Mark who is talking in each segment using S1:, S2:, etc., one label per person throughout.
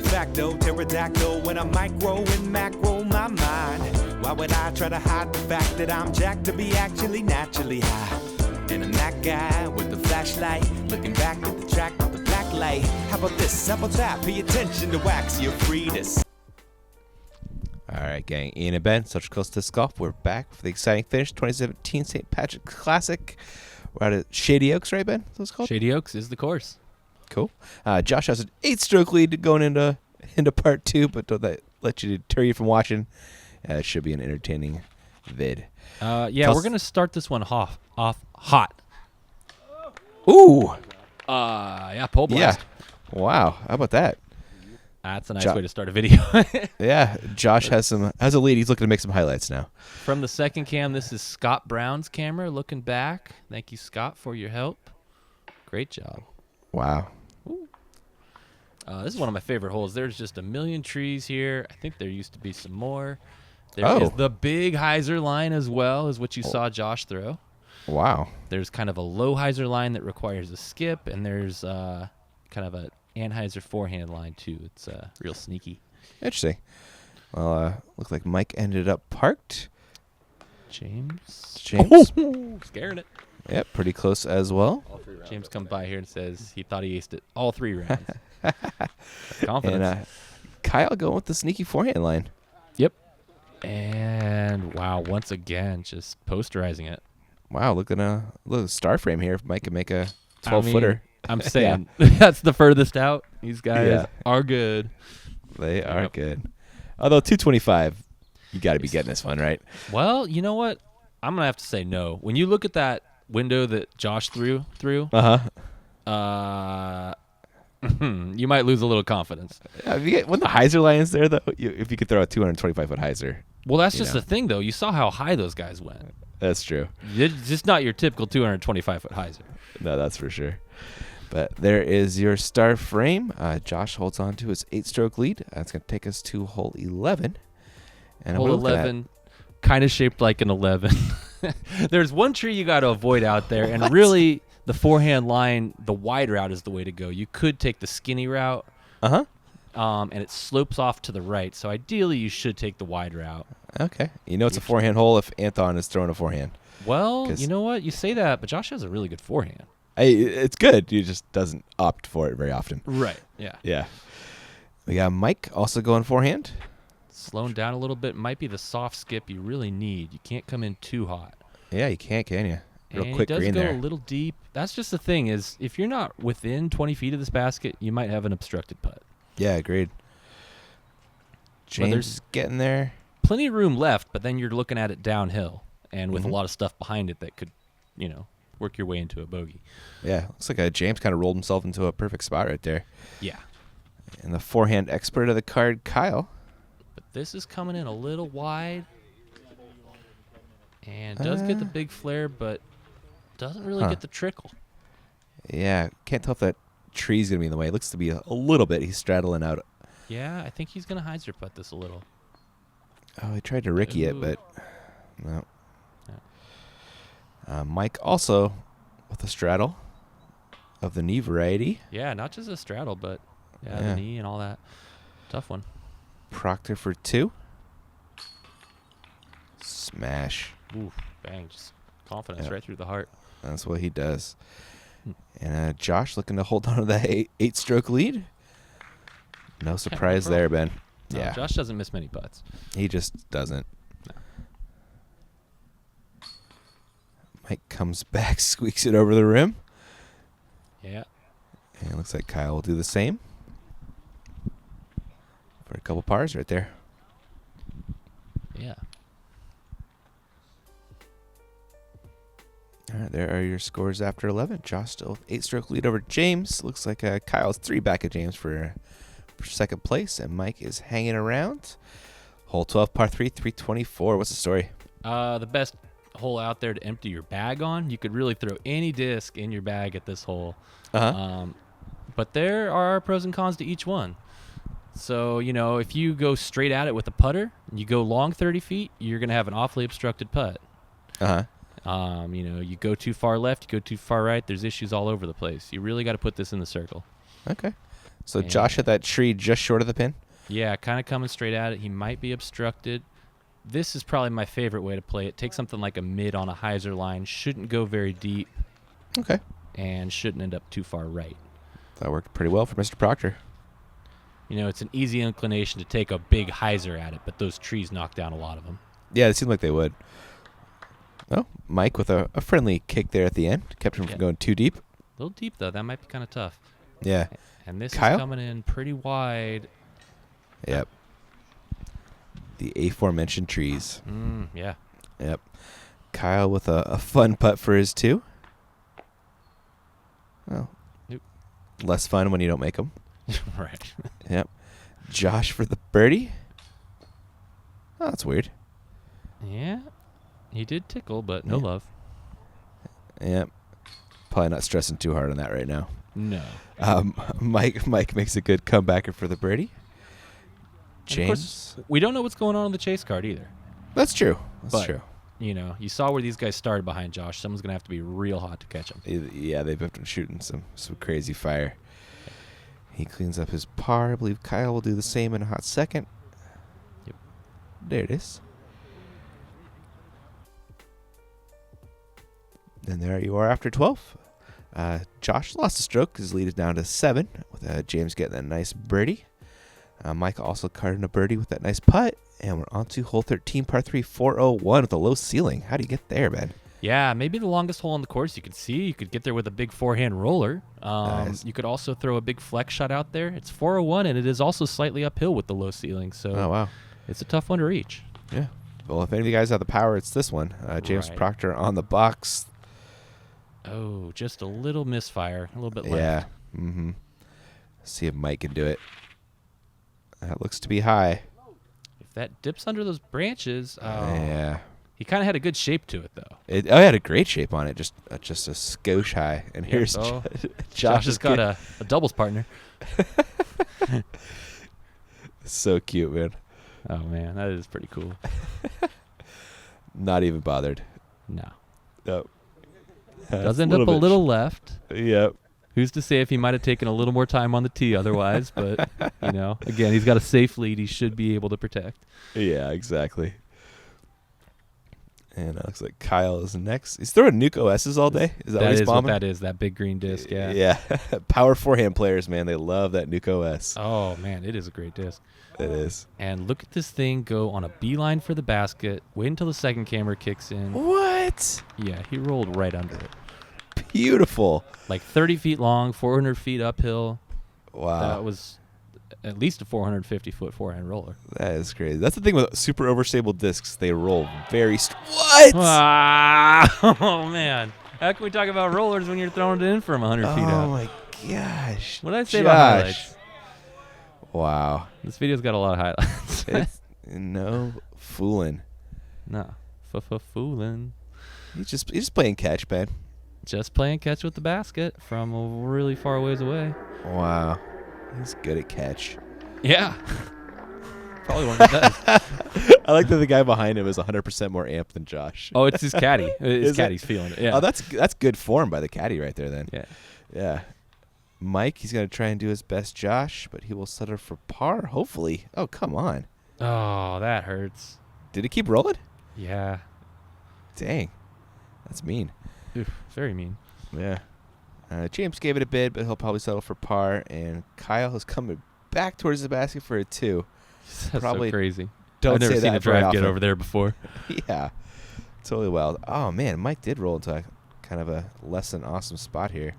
S1: facto, pterodactyl when I micro and macro my mind. Why would I try to hide the fact that I'm jacked to be actually naturally high? And I'm that guy with the flashlight, looking back at the track with the black light. How about this? How about that? Pay attention to wax, you're free to.
S2: All right, gang. Ian and Ben, Central Coast Disc Golf. We're back for the exciting finish, 2017 St. Patrick's Classic. We're out at Shady Oaks, right, Ben? That's what it's called?
S3: Shady Oaks is the course.
S2: Cool. Josh has an 8-stroke lead going into part 2, but don't let you deter you from watching. It should be an entertaining vid.
S3: Yeah, we're going to start this one off hot.
S2: Ooh.
S3: Yeah, pole blast.
S2: Yeah. Wow. How about that?
S3: That's a nice way to start a video.
S2: Yeah, Josh has a lead. He's looking to make some highlights now.
S3: From the second cam, this is Scott Brown's camera looking back. Thank you, Scott, for your help. Great job.
S2: Wow.
S3: This is one of my favorite holes. There's just a million trees here. I think there used to be some more. There is the big hyzer line as well, is what you saw Josh throw.
S2: Wow.
S3: There's kind of a low hyzer line that requires a skip, and there's kind of a Anheuser forehand line too. It's real sneaky.
S2: Interesting. Well, looks like Mike ended up parked.
S3: James. Scaring it.
S2: Yep, pretty close as well.
S3: James comes by here and says he thought he aced it all 3 rounds. Confidence.
S2: And Kyle going with the sneaky forehand line.
S3: Yep. And wow, once again, just posterizing it.
S2: Wow, look at a little star frame here. If Mike can make a 12-footer.
S3: I'm saying that's the furthest out. These guys are good.
S2: They are good. Although 225, you got to be getting this one, right?
S3: Well, you know what? I'm going to have to say no. When you look at that window that Josh threw, you might lose a little confidence.
S2: When the hyzer line is there, though, if you could throw a 225-foot hyzer.
S3: Well, that's just the thing, though. You saw how high those guys went.
S2: That's true.
S3: It's just not your typical 225-foot hyzer.
S2: No, that's for sure. But there is your star frame. Josh holds on to his 8-stroke lead. That's going to take us to hole 11. And
S3: hole 11, kind of shaped like an 11. There's one tree you got to avoid out there, and really the forehand line, the wide route is the way to go. You could take the skinny route, and it slopes off to the right. So ideally, you should take the wide route.
S2: Okay. You know it's a forehand hole if Anthon is throwing a forehand.
S3: Well, you know what? You say that, but Josh has a really good forehand.
S2: It's good. He just doesn't opt for it very often.
S3: Right. Yeah.
S2: Yeah. We got Mike also going forehand.
S3: Slowing down a little bit might be the soft skip you really need. You can't come in too hot.
S2: Yeah, you can't, can you? Real
S3: and
S2: quick green there.
S3: He does go a little deep. That's just the thing is if you're not within 20 feet of this basket, you might have an obstructed putt.
S2: Yeah, agreed. James is getting there.
S3: Plenty of room left, but then you're looking at it downhill and with a lot of stuff behind it that could, work your way into a bogey.
S2: Yeah, looks like James kind of rolled himself into a perfect spot right there.
S3: Yeah.
S2: And the forehand expert of the card, Kyle.
S3: But this is coming in a little wide. And does get the big flare, but doesn't really get the trickle.
S2: Yeah, can't tell if that tree's going to be in the way. It looks to be a little bit. He's straddling out.
S3: Yeah, I think he's going to hyzer putt this a little.
S2: Oh, he tried to Ricky it, but no. Mike also with a straddle of the knee variety.
S3: Yeah, not just a straddle, but the knee and all that. Tough one.
S2: Proctor for 2. Smash.
S3: Oof, bang, just confidence right through the heart.
S2: That's what he does. And Josh looking to hold on to that 8-stroke lead. No surprise there, Ben.
S3: No,
S2: yeah.
S3: Josh doesn't miss many putts.
S2: He just doesn't.
S3: No.
S2: Mike comes back, squeaks it over the rim.
S3: Yeah.
S2: And it looks like Kyle will do the same. For a couple pars right there.
S3: Yeah.
S2: All right, there are your scores after 11. Josh still 8-stroke lead over James. Looks like Kyle's 3 back at James for second place, and Mike is hanging around. Hole 12, par 3, 324. What's the story?
S3: The best hole out there to empty your bag on. You could really throw any disc in your bag at this hole. But there are pros and cons to each one. So, if you go straight at it with a putter, you go long 30 feet, you're going to have an awfully obstructed putt. You go too far left, you go too far right, there's issues all over the place. You really got to put this in the circle.
S2: Okay. So
S3: And
S2: Josh hit that tree just short of the pin?
S3: yeah, kind of coming straight at it. He might be obstructed. This is probably my favorite way to play it. Take something like a mid on a hyzer line. Shouldn't go very deep.
S2: Okay.
S3: And shouldn't end up too far right.
S2: That worked pretty well for Mr. Proctor.
S3: You know, it's an easy inclination to take a big hyzer at it, but those trees knock down a lot of them.
S2: Yeah, it seemed like they would. Oh, Mike with a friendly kick there at the end. Kept him from going too deep.
S3: A little deep, though. That might be kind of tough.
S2: Yeah.
S3: And this
S2: Kyle?
S3: is coming in pretty wide.
S2: Yep. The aforementioned trees.
S3: Yeah.
S2: Yep. Kyle with a fun putt for his 2. Well,
S3: Nope.
S2: less fun when you don't make them.
S3: Right.
S2: Yep. Josh for the birdie. Oh, that's weird.
S3: Yeah. He did tickle, but no love.
S2: Yep. Probably not stressing too hard on that right now.
S3: No.
S2: Mike makes a good comebacker for the birdie.
S3: And of course,
S2: James.
S3: we don't know what's going on the chase card either.
S2: That's true. That's
S3: But,
S2: true.
S3: You know, you saw where these guys started behind Josh. Someone's going to have to be real hot to catch him.
S2: Yeah, they've been shooting some crazy fire. He cleans up his par. I believe Kyle will do the same in a hot second.
S3: Yep.
S2: There it is. And there you are after 12. Josh lost a stroke. His lead is down to 7 with James getting a nice birdie. Mike also carded a birdie with that nice putt. And we're on to hole 13, par 3, 401 with a low ceiling. How do you get there, man?
S3: Yeah, maybe the longest hole on the course you could see. You could get there with a big forehand roller.
S2: Nice.
S3: You could also throw a big flex shot out there. It's 401, and it is also slightly uphill with the low ceiling. So
S2: Oh, wow.
S3: it's a tough one to reach.
S2: Yeah. Well, if any of you guys have the power, it's this one. James
S3: Right.
S2: Proctor on the box.
S3: Oh, just a little misfire. A little bit left.
S2: Yeah. Mm-hmm. See if Mike can do it. That looks to be high.
S3: If that dips under those branches,
S2: Yeah.
S3: he kind of had a good shape to it, though.
S2: It had a great shape on it, just a skosh high. And here's
S3: so
S2: Josh
S3: has got a doubles partner.
S2: So cute, man.
S3: Oh, man, that is pretty cool.
S2: Not even bothered.
S3: No.
S2: Nope.
S3: Does end up a little left.
S2: Yep.
S3: Who's to say if he might have taken a little more time on the tee otherwise, but, you know, again, he's got a safe lead he should be able to protect.
S2: Yeah, exactly. And it looks like Kyle is next. He's throwing Nuke OSs all day. Is that what he's
S3: is
S2: bombing?
S3: what that is, that big green disc, yeah.
S2: Yeah. Power forehand players, man. They love that Nuke OS.
S3: Oh, man, it is a great disc.
S2: It is.
S3: And look at this thing go on a beeline for the basket. Wait until the second camera kicks in.
S2: What?
S3: Yeah, he rolled right under it.
S2: Beautiful.
S3: Like 30 feet long, 400 feet uphill.
S2: Wow.
S3: That was at least a 450-foot forehand roller.
S2: That is crazy. That's the thing with super overstable discs. They roll very what?
S3: Ah, oh, man. How can we talk about rollers when you're throwing it in from 100 feet
S2: Oh,
S3: out?
S2: my gosh.
S3: What did I say about highlights?
S2: Wow.
S3: This video's got a lot of highlights.
S2: It's no fooling.
S3: No. Fooling.
S2: He's just playing catch, man.
S3: Just playing catch with the basket from a really far ways away.
S2: Wow. He's good at catch.
S3: Yeah. Probably one of the best.
S2: I like that the guy behind him is 100% more amped than Josh.
S3: Oh, it's his caddy. His
S2: Is it?
S3: caddy's feeling it. Yeah.
S2: Oh, that's good form by the caddy right there then.
S3: Yeah.
S2: Yeah. Mike, he's going to try and do his best Josh, but he will settle for par, hopefully. Oh, come on.
S3: Oh, that hurts.
S2: Did he keep rolling?
S3: Yeah.
S2: Dang. That's mean.
S3: Oof, very mean.
S2: Yeah. James gave it a bid, but he'll probably settle for par. And Kyle is coming back towards the basket for a 2.
S3: That's
S2: Probably
S3: so crazy.
S2: Don't
S3: I've never
S2: say
S3: seen
S2: that
S3: a drive
S2: very
S3: get
S2: often.
S3: over there before.
S2: Yeah. Totally wild. Oh, man. Mike did roll into kind of a less than awesome spot here.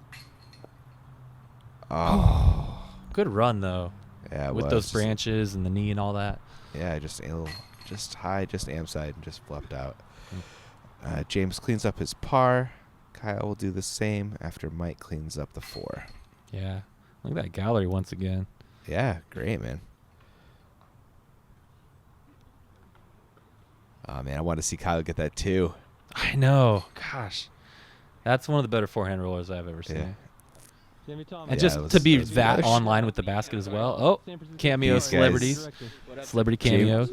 S2: Oh.
S3: Good run, though.
S2: Yeah, it
S3: With
S2: was.
S3: those
S2: Just-
S3: branches and the knee and all that.
S2: Yeah, just high, just am side, and just flopped out. James cleans up his par. Kyle will do the same after Mike cleans up the 4.
S3: Yeah. Look at that gallery once again.
S2: Yeah, great, man. Oh, man, I want to see Kyle get that too.
S3: I know. Gosh. That's one of the better forehand rollers I've ever seen.
S2: Yeah.
S3: And
S2: Yeah,
S3: just
S2: it was-
S3: to be
S2: it was
S3: that
S2: another
S3: online with the basket as well. Oh, cameo
S2: These guys.
S3: celebrities. Celebrity cameo.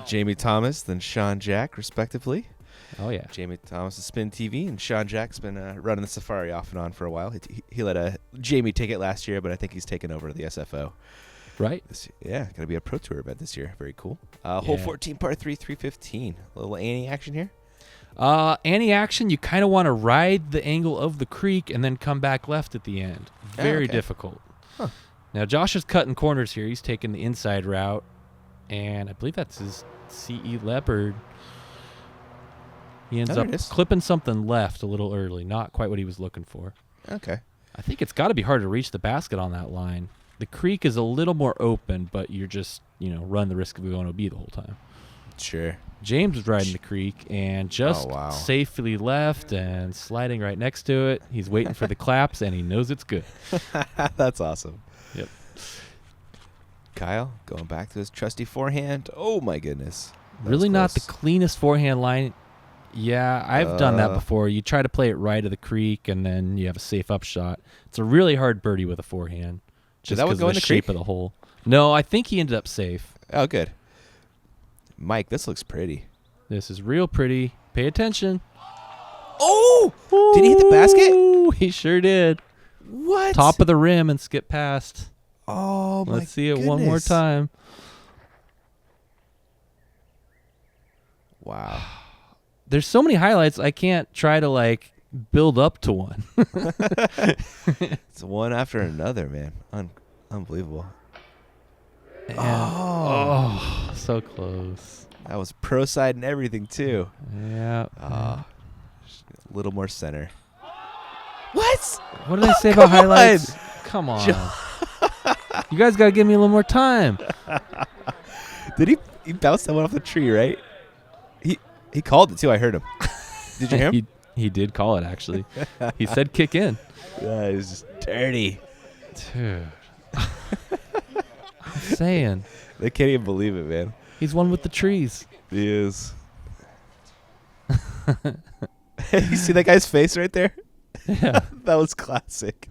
S2: Jamie Thomas, then Sean Jack, respectively.
S3: Oh, yeah.
S2: Jamie Thomas is spin TV, and Sean Jack's been running the Safari off and on for a while. He let Jamie take it last year, but I think he's taken over the SFO.
S3: Right.
S2: Yeah, going to be a Pro Tour event this year. Very cool. Hole 14, par 3, 315. A little Annie action here.
S3: Annie action, you kind of want to ride the angle of the creek and then come back left at the end. Very difficult.
S2: Huh.
S3: Now, Josh is cutting corners here. He's taking the inside route, and I believe that's his CE Leopard. He ends up clipping something left a little early. Not quite what he was looking for.
S2: Okay.
S3: I think it's got to be hard to reach the basket on that line. The creek is a little more open, but you're just, run the risk of going OB the whole time.
S2: Sure.
S3: James was riding the creek and just safely left and sliding right next to it. He's waiting for the claps, and he knows it's good.
S2: That's awesome.
S3: Yep.
S2: Kyle going back to his trusty forehand. Oh, my goodness.
S3: Really not the cleanest forehand line. Yeah, I've done that before. You try to play it right of the creek, and then you have a safe upshot. It's a really hard birdie with a forehand. Just because of the shape of the hole. No, I think he ended up safe.
S2: Oh, good. Mike, this looks pretty.
S3: This is real pretty. Pay attention.
S2: Oh! Did he hit the basket?
S3: He sure did.
S2: What?
S3: Top of the rim and skip past.
S2: Oh, my
S3: Let's see it one more time.
S2: Wow.
S3: There's so many highlights, I can't try to, build up to one.
S2: It's one after another, man. Unbelievable.
S3: Oh, so close.
S2: That was pro side and everything, too.
S3: Yeah.
S2: A little more center. What?
S3: What did I say about highlights? Come on. You guys got to give me a little more time.
S2: Did he bounced that one off the tree, right? He called it, too. I heard him. Did you hear him?
S3: He did call it, actually. He said kick in.
S2: That is just dirty.
S3: Dude. I'm saying.
S2: They can't even believe it, man.
S3: He's one with the trees.
S2: He is. You see that guy's face right there?
S3: Yeah.
S2: That was classic.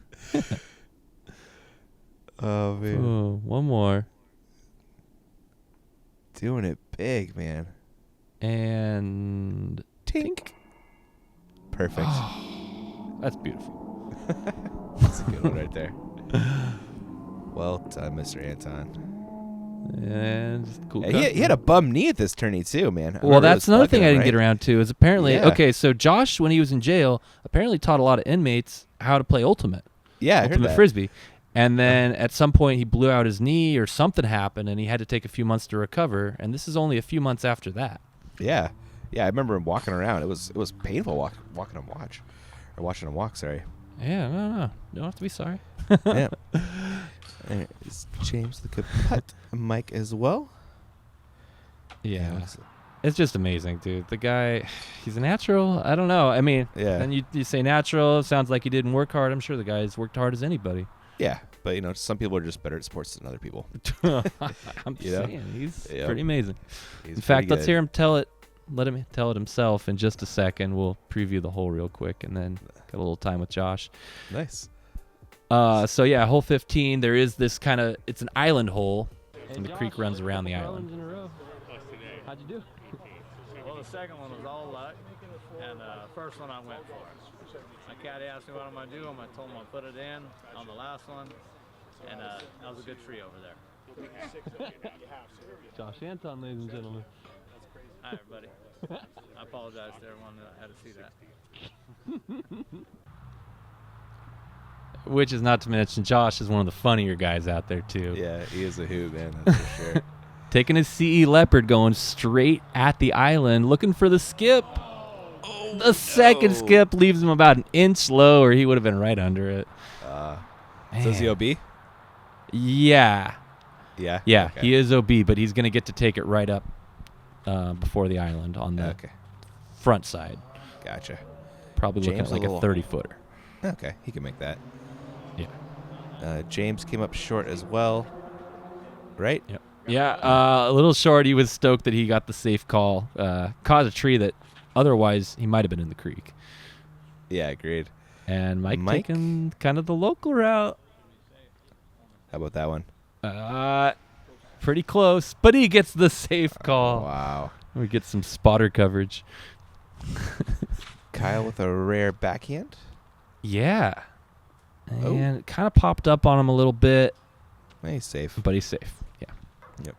S2: Oh, man.
S3: Oh, one more.
S2: Doing it big, man.
S3: And
S2: tink. Perfect.
S3: That's beautiful.
S2: That's a good one right there. Well done, Mr. Anthon.
S3: And just cool.
S2: He had a bum knee at this tourney too, man.
S3: Well, that's another thing I didn't get around to is apparently okay. So Josh, when he was in jail, apparently taught a lot of inmates how to play ultimate.
S2: Yeah,
S3: ultimate frisbee. And then at some point he blew out his knee or something happened, and he had to take a few months to recover. And this is only a few months after that.
S2: Yeah, I remember him walking around. It was painful watching him watching him walk. Sorry.
S3: Yeah, no, you don't have to be sorry.
S2: Yeah. There's James the good putt. Mike as well.
S3: Yeah. It's just amazing, dude. The guy, he's a natural. I don't know. I mean, and you say natural, it sounds like he didn't work hard. I'm sure the guy's worked hard as anybody.
S2: Yeah, but some people are just better at sports than other people.
S3: I'm saying, he's pretty amazing. In fact, let's hear him tell it. Let him tell it himself in just a second. We'll preview the hole real quick and then get a little time with Josh.
S2: Nice.
S3: So yeah, hole 15. There is this it's an island hole, and the creek runs around the island. How'd you do?
S4: Well, the second one was all luck, and first one I went for. My caddy asked me what I'm going to do. I told him I'd put it in on the last one, and that was a good tree over there.
S3: Josh Anthon, ladies and gentlemen.
S4: Hi, everybody. I apologize to everyone that had to see that.
S3: Which is not to mention, Josh is one of the funnier guys out there, too.
S2: Yeah, he is a hoot, man. That's for sure.
S3: Taking his CE Leopard, going straight at the island, looking for the skip. The second skip leaves him about an inch low, or he would have been right under it.
S2: So is he OB?
S3: Yeah.
S2: Yeah?
S3: Yeah,
S2: okay.
S3: He is OB, but he's going to get to take it right up before the island on the front side.
S2: Gotcha.
S3: Probably looking at like a 30-footer.
S2: Okay, he can make that.
S3: Yeah.
S2: James came up short as well, right?
S3: Yep. Yeah, a little short. He was stoked that he got the safe call. Caught a tree that otherwise he might have been in the creek.
S2: Yeah, agreed.
S3: And Mike taking kind of the local route.
S2: How about that one?
S3: Pretty close, but he gets the safe call.
S2: Wow.
S3: We get some spotter coverage.
S2: Kyle with a rare backhand.
S3: Yeah.
S2: Oh.
S3: And it kind of popped up on him a little bit,
S2: He's safe.
S3: but he's safe. Yeah.
S2: Yep.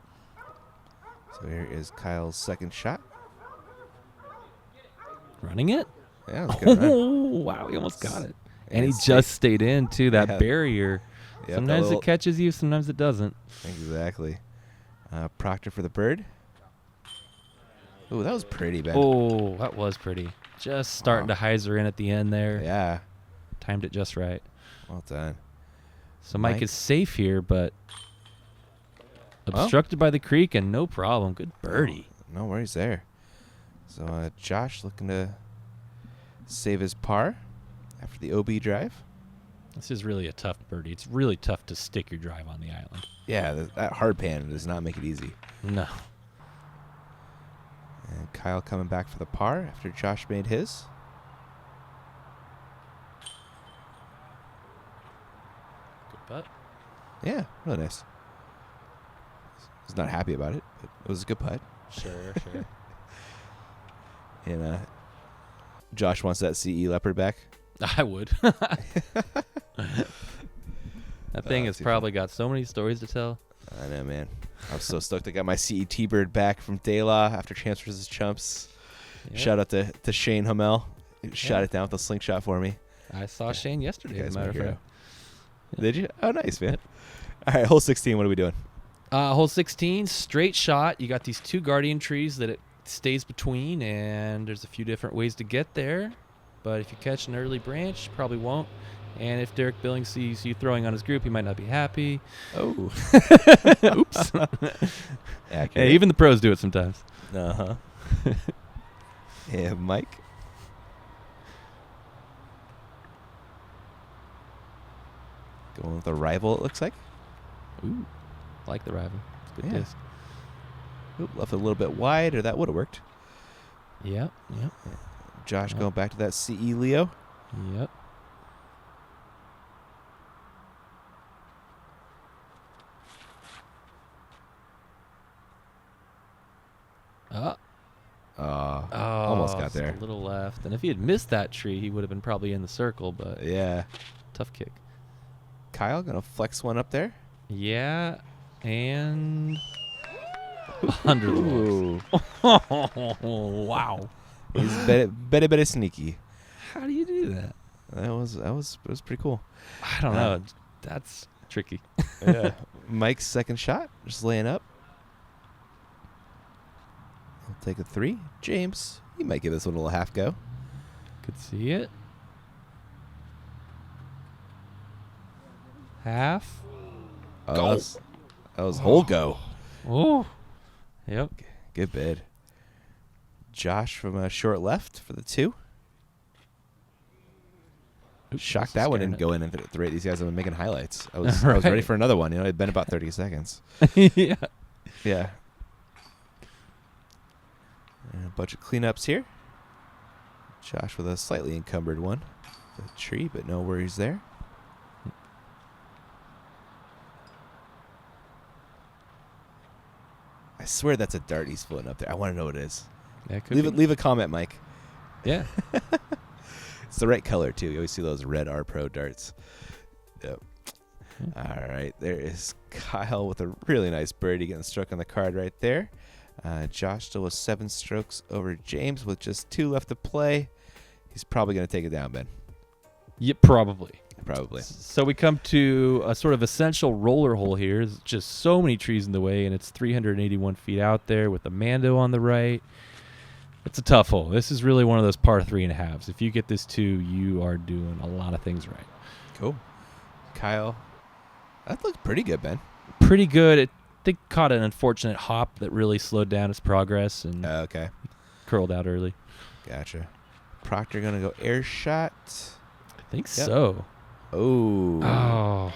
S2: So here is Kyle's second shot.
S3: Running it?
S2: Yeah, that was a good run.
S3: Oh, wow. He almost got it. And he
S2: it's
S3: just
S2: safe.
S3: stayed in, too, that
S2: Yeah.
S3: barrier.
S2: Yep,
S3: Sometimes
S2: that little-
S3: it catches you, sometimes it doesn't.
S2: Exactly. Proctor for the bird. Ooh, that was pretty, Ben.
S3: Oh, that was pretty. Just starting
S2: Wow.
S3: to hyzer in at the end there.
S2: Yeah.
S3: Timed it just right.
S2: Well done.
S3: So Mike
S2: Mike?
S3: is safe here, but obstructed by the creek and no problem. Good birdie.
S2: No worries there. So Josh looking to save his par after the OB drive.
S3: This is really a tough birdie. It's really tough to stick your drive on the island.
S2: Yeah, that hard pan does not make it easy.
S3: No.
S2: And Kyle coming back for the par after Josh made his.
S3: Good putt.
S2: Yeah, really nice. He's not happy about it, but it was a good putt.
S3: Sure, sure.
S2: And Josh wants that CE Leopard back.
S3: I would. That thing has
S2: too
S3: probably got so many stories to tell.
S2: I know, man. I'm so stoked I got my CE T-Bird back from Daylaw after transfers as chumps.
S3: Yeah.
S2: Shout out to Shane Hummel. He shot
S3: Yeah.
S2: it down with a slingshot for me.
S3: I saw Shane yesterday,
S2: You
S3: as
S2: guys
S3: a matter
S2: my
S3: of
S2: hero.
S3: fact.
S2: Did you? Oh, nice, man.
S3: Yep.
S2: All right, hole 16. What are we doing?
S3: Hole 16, straight shot. You got these two guardian trees that it stays between, and there's a few different ways to get there. But if you catch an early branch, you probably won't. And if Derek Billings sees you throwing on his group, he might not be happy.
S2: Oh.
S3: Oops.
S2: Accurate.
S3: Hey, even the pros do it sometimes.
S2: Uh-huh. Yeah, Mike. Going with a rival, it looks like.
S3: Ooh, like the rival. It's a good
S2: Yeah.
S3: disc.
S2: Oop, left it a little bit wide, or that would have worked.
S3: Yep, yep,
S2: Josh
S3: Yep.
S2: going back to that CE Leo.
S3: yep.
S2: Almost got
S3: just
S2: there.
S3: A little left. And if he had missed that tree, he would have been probably in the circle, but
S2: Yeah.
S3: tough kick.
S2: Kyle gonna flex one up there.
S3: Yeah, and under the
S2: Ooh.
S3: walls. Wow.
S2: He's very sneaky.
S3: How do you do that?
S2: It was pretty cool.
S3: I don't know. That's tricky.
S2: Yeah. Mike's second shot, just laying up. He'll take a 3. James, he might give this one a little half go.
S3: Could see it. Half.
S2: Oh,
S3: Go.
S2: that was whole go.
S3: Oh. Yep.
S2: Good bid. Josh from a short left for the 2.
S3: Oops,
S2: Shocked
S3: this
S2: that
S3: is
S2: one
S3: scaring
S2: didn't go in at the 3. These guys have been making highlights. I was ready
S3: Right.
S2: for another one. You know, it'd been about 30 seconds.
S3: it. Yeah.
S2: Yeah. And a bunch of cleanups here. Josh with a slightly encumbered one. The tree, but no worries there. I swear that's a dart he's floating up there. I want to know what it is.
S3: That could be.
S2: Leave a comment, Mike.
S3: Yeah.
S2: It's the right color, too. You always see those red R Pro darts. Yep.
S3: Yeah.
S2: All right. There is Kyle with a really nice birdie getting struck on the card right there. Josh still with 7 strokes over James with just 2 left to play. He's probably going to take it down, Ben.
S3: Yeah, probably.
S2: Probably.
S3: So we come to a sort of essential roller hole here. There's just so many trees in the way, and it's 381 feet out there with the Mando on the right. It's a tough hole. This is really one of those par 3.5s. If you get this 2, you are doing a lot of things right.
S2: Cool. Kyle, that looked pretty good, Ben.
S3: Pretty good. I think caught an unfortunate hop that really slowed down his progress and
S2: Okay.
S3: curled out early.
S2: Gotcha. Proctor going to go air shot.
S3: I think
S2: Yep.
S3: so.
S2: Oh.
S3: Oh.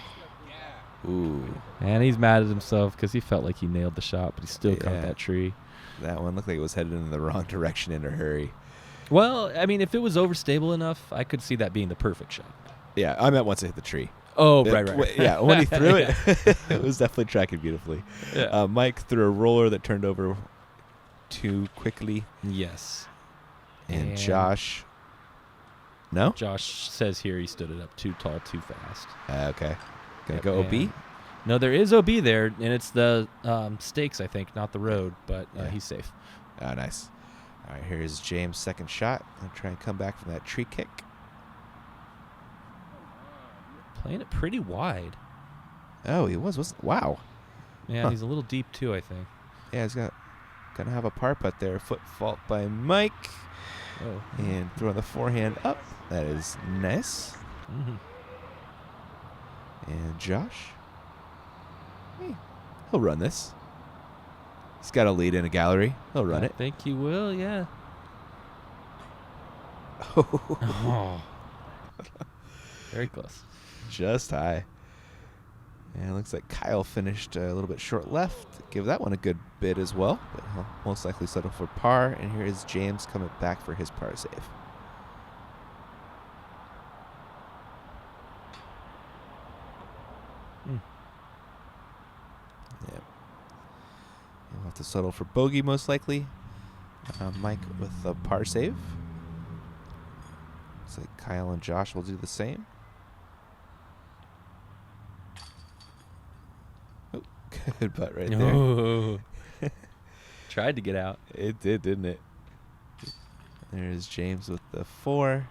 S2: Ooh.
S3: And he's mad at himself because he felt like he nailed the shot, but he still caught
S2: Yeah.
S3: that tree.
S2: That one looked like it was headed in the wrong direction in a hurry.
S3: Well, I mean, if it was overstable enough, I could see that being the perfect shot.
S2: Yeah, I meant once it hit the tree.
S3: Oh,
S2: It-
S3: right.
S2: Yeah, when he threw it, it was definitely tracking beautifully.
S3: Yeah.
S2: Mike threw a roller that turned over too quickly.
S3: Yes.
S2: And Josh. No?
S3: Josh says here he stood it up too tall, too fast.
S2: Okay. Gonna
S3: Yep,
S2: go
S3: and-
S2: OB?
S3: No, there is OB there, and it's the stakes, I think, not the road, but
S2: Yeah.
S3: he's safe.
S2: Oh, nice. All right, here's James' second shot. Gonna try and come back from that tree kick.
S3: Playing it pretty wide.
S2: Oh, he was. Wow.
S3: Yeah,
S2: Huh.
S3: he's a little deep, too, I think.
S2: Yeah, he's gonna have a par putt there. Foot fault by Mike.
S3: Oh.
S2: And throwing the forehand up. That is nice.
S3: Mm-hmm.
S2: And Josh. Hey, he'll run this. He's got a lead in a gallery. He'll run
S3: I
S2: it.
S3: think he will, yeah.
S2: Oh,
S3: Oh. Very close.
S2: just high. And it looks like Kyle finished a little bit short left. Give that one a good bid as well. But he'll most likely settle for par. And here is James coming back for his par save.
S3: Mm.
S2: Yep. He'll have to settle for bogey most likely. Mike with the par save. Looks like Kyle and Josh will do the same. Oh, good putt right there.
S3: Oh. Tried to get out.
S2: It did, didn't it? There's James with the 4.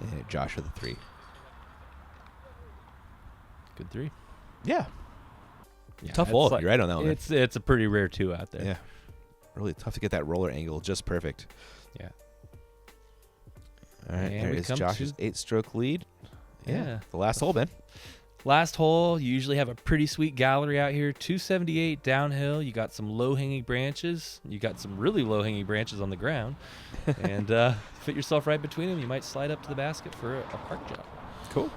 S2: And Josh with the 3.
S3: Good 3.
S2: Yeah.
S3: Yeah,
S2: Tough
S3: it's
S2: hole.
S3: like-
S2: You're right on that one.
S3: It's a pretty rare 2 out there.
S2: Yeah. Really tough to get that roller angle just perfect.
S3: Yeah.
S2: All right,
S3: And
S2: there
S3: we
S2: is
S3: come
S2: Josh's
S3: to-
S2: 8-stroke lead.
S3: Yeah.
S2: The last hole, Ben.
S3: Last hole, you usually have a pretty sweet gallery out here. 278 downhill. You got some low-hanging branches. You got some really low-hanging branches on the ground. And fit yourself right between them. You might slide up to the basket for a park job.
S2: Cool.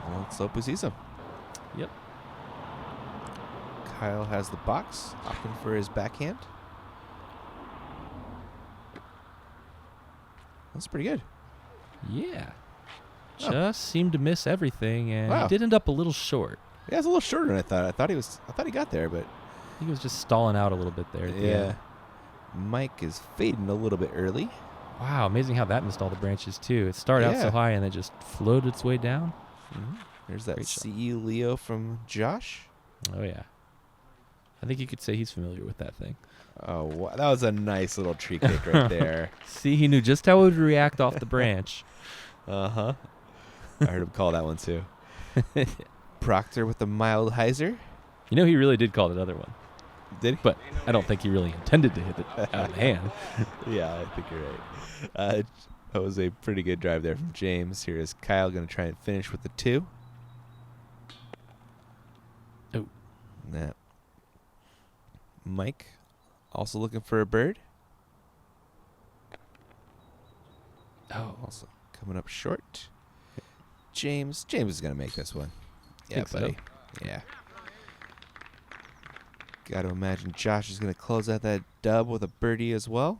S2: Well, let's hope we see some.
S3: Yep.
S2: Kyle has the box, opting for his backhand. That's pretty good.
S3: Yeah.
S2: Oh.
S3: Just seemed to miss everything, and
S2: Wow.
S3: he did end up a little short.
S2: Yeah, it's a little shorter than I thought. I thought he got there, but
S3: I think he was just stalling out a little bit there. At the
S2: yeah.
S3: end.
S2: Mike is fading a little bit early.
S3: Wow, amazing how that missed all the branches, too. It started out
S2: Yeah.
S3: so high, and then just floated its way down.
S2: There's that
S3: Great shot.
S2: CE Leo from Josh.
S3: Oh, yeah. I think you could say he's familiar with that thing.
S2: Oh, that was a nice little tree kick right there.
S3: See, he knew just how it would react off the branch.
S2: Uh-huh. I heard him call that one too. Proctor with the mild hyzer.
S3: You know, he really did call that other one.
S2: Did he?
S3: But I don't think he really intended to hit it out of the hand.
S2: Yeah, I think you're right. That was a pretty good drive there from James. Here is Kyle going to try and finish with the 2.
S3: Oh.
S2: Nah. Mike also looking for a bird.
S3: Oh.
S2: Also coming up short. James is going to make this one. Yeah,
S3: Think so.
S2: buddy. Yeah. Got to imagine Josh is going to close out that dub with a birdie as well.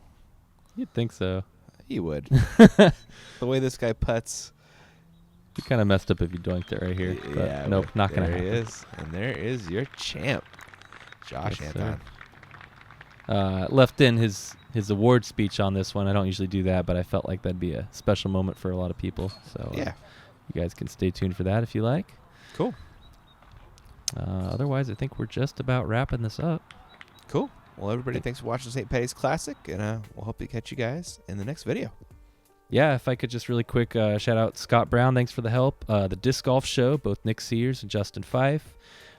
S3: You'd think so.
S2: He would. The way this guy putts.
S3: You kind of messed up if you doinked it right here. But
S2: Yeah.
S3: nope, not going to
S2: There
S3: happen.
S2: he is. And there is your champ, Josh
S3: Yes,
S2: Anthon.
S3: Left in his award speech on this one. I don't usually do that, but I felt like that'd be a special moment for a lot of people. So
S2: Yeah.
S3: you guys can stay tuned for that if you like.
S2: Cool.
S3: Otherwise, I think we're just about wrapping this up.
S2: Cool. Well, everybody, thanks for watching St. Patty's Classic, and we'll hope to catch you guys in the next video.
S3: Yeah, if I could just really quick shout out Scott Brown. Thanks for the help. The Disc Golf Show, both Nick Sears and Justin Fife.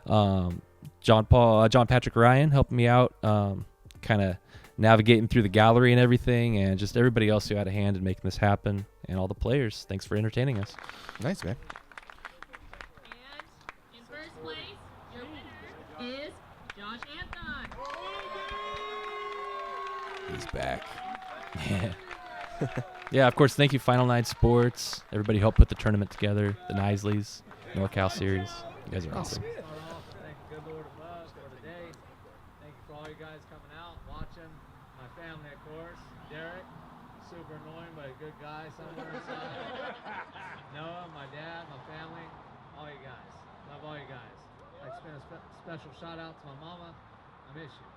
S3: John Patrick Ryan helping me out, kind of navigating through the gallery and everything, and just everybody else who had a hand in making this happen, and all the players. Thanks for entertaining us.
S2: Nice, man.
S5: And in first place, your winner is Josh Anthon.
S2: He's back.
S3: Yeah. Yeah, of course, thank you, Final Night Sports. Everybody helped put the tournament together. The Nisleys, NorCal Series. You guys are awesome.
S4: Thank you, good Lord above, for today. Thank you for all you guys coming out, watching. My family, of course. Derek, super annoying, but a good guy somewhere inside. Noah, my dad, my family, all you guys. Love all you guys. I'd like to spend a special shout out to my mama. I miss you.